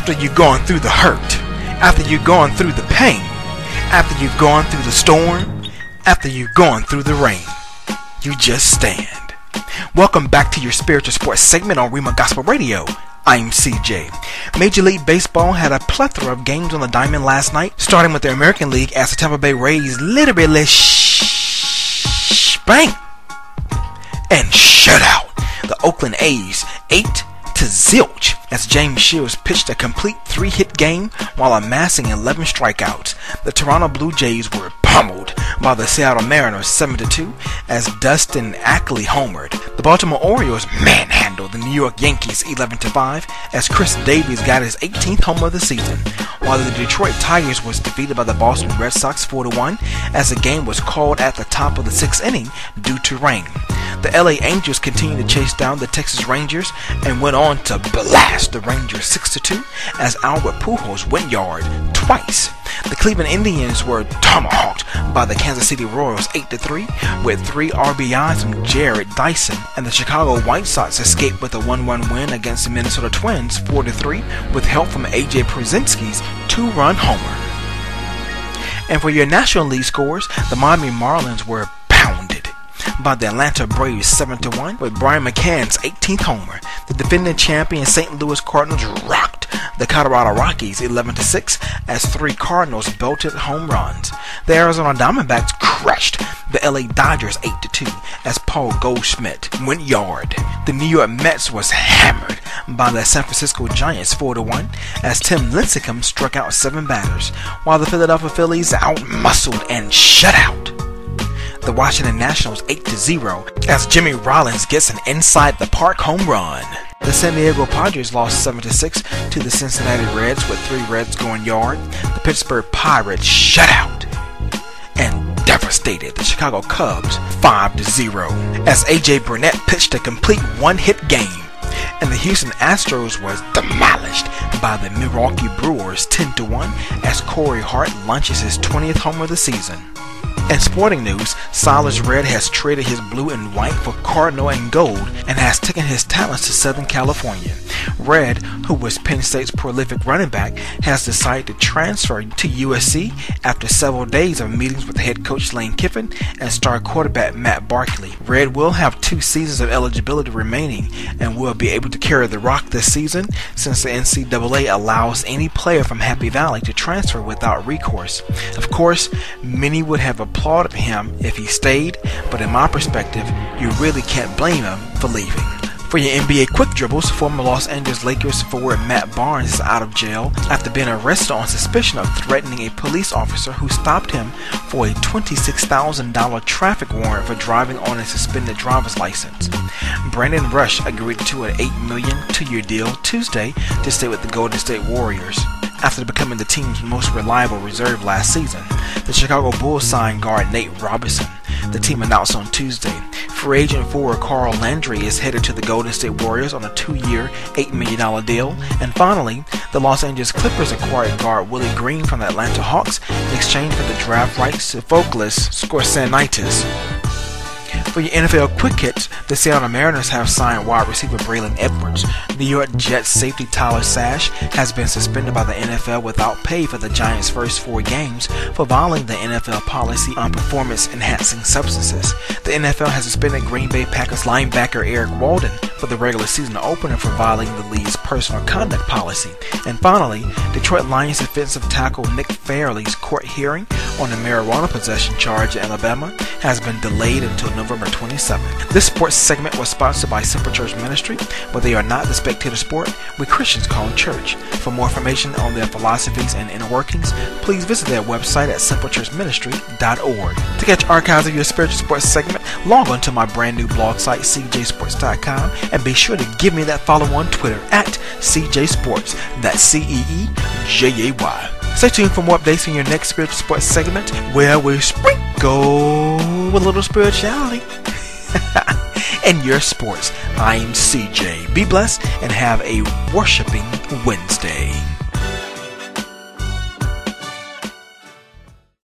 After you've gone through the hurt, after you've gone through the pain, after you've gone through the storm, after you've gone through the rain, you just stand. Welcome back to your spiritual sports segment on Rhema Gospel Radio. I'm CJ. Major League Baseball had a plethora of games on the diamond last night, starting with the American League as the Tampa Bay Rays literally spanked and shut out the Oakland A's 8-0 as James Shields pitched a complete 3-hit game while amassing 11 strikeouts. The Toronto Blue Jays were pummeled by the Seattle Mariners 7-2 as Dustin Ackley homered. The Baltimore Orioles manhandled the New York Yankees 11-5 as Chris Davies got his 18th home of the season, while the Detroit Tigers was defeated by the Boston Red Sox 4-1 as the game was called at the top of the 6th inning due to rain. The LA Angels continued to chase down the Texas Rangers and went on to blast the Rangers 6-2 as Albert Pujols went yard twice. The Cleveland Indians were tomahawked by the Kansas City Royals 8-3 with 3 RBIs from Jared Dyson, and the Chicago White Sox escaped with a 1-1 win against the Minnesota Twins 4-3 with help from AJ Pierzynski's 2-run homer. And for your National League scores, the Miami Marlins were pounded by the Atlanta Braves 7-1 with Brian McCann's 18th homer. The defending champion St. Louis Cardinals rocked the Colorado Rockies 11-6 as 3 Cardinals belted home runs. The Arizona Diamondbacks crushed the LA Dodgers 8-2 as Paul Goldschmidt went yard. The New York Mets was hammered by the San Francisco Giants 4-1 as Tim Lincecum struck out 7 batters, while the Philadelphia Phillies outmuscled and shut out the Washington Nationals 8-0 as Jimmy Rollins gets an inside the park home run. The San Diego Padres lost 7-6 to the Cincinnati Reds with 3 Reds going yard. The Pittsburgh Pirates shut out and devastated the Chicago Cubs 5-0 as AJ Burnett pitched a complete 1-hit game. And the Houston Astros was demolished by the Milwaukee Brewers 10-1 as Corey Hart launches his 20th home of the season. In sporting news, Silas Redd has traded his blue and white for cardinal and gold and has taken his talents to Southern California. Redd, who was Penn State's prolific running back, has decided to transfer to USC after several days of meetings with head coach Lane Kiffin and star quarterback Matt Barkley. Redd will have 2 seasons of eligibility remaining and will be able to carry the rock this season since the NCAA allows any player from Happy Valley to transfer without recourse. Of course, many would have applauded him if he stayed, but in my perspective, you really can't blame him for leaving. For your NBA quick dribbles, former Los Angeles Lakers forward Matt Barnes is out of jail after being arrested on suspicion of threatening a police officer who stopped him for a $26,000 traffic warrant for driving on a suspended driver's license. Brandon Rush agreed to an $8 million 2-year deal Tuesday to stay with the Golden State Warriors. After becoming the team's most reliable reserve last season, the Chicago Bulls signed guard Nate Robinson. The team announced on Tuesday. Free agent forward Carl Landry is headed to the Golden State Warriors on a 2-year, $8 million deal. And finally, the Los Angeles Clippers acquired guard Willie Green from the Atlanta Hawks in exchange for the draft rights to Foulkes Scorsenitis. For your NFL quick hits, the Seattle Mariners have signed wide receiver Braylon Edwards. New York Jets safety Tyler Sash has been suspended by the NFL without pay for the Giants' first 4 games for violating the NFL policy on performance-enhancing substances. The NFL has suspended Green Bay Packers linebacker Eric Walden for the regular season opener for violating the league's personal conduct policy. And finally, Detroit Lions defensive tackle Nick Fairley's court hearing on a marijuana possession charge in Alabama has been delayed until November 27th. This sports segment was sponsored by Simple Church Ministry, but they are not the spectator sport we Christians call church. For more information on their philosophies and inner workings, please visit their website at simplechurchministry.org. To catch archives of your spiritual sports segment, log on to my brand new blog site, CEEJAY.com, and be sure to give me that follow on Twitter at CEEJAY. That's CEEJAY. Stay tuned for more updates in your next spiritual sports segment, where we sprinkle with a little spirituality in your sports. I'm CJ. Be blessed and have a worshiping Wednesday.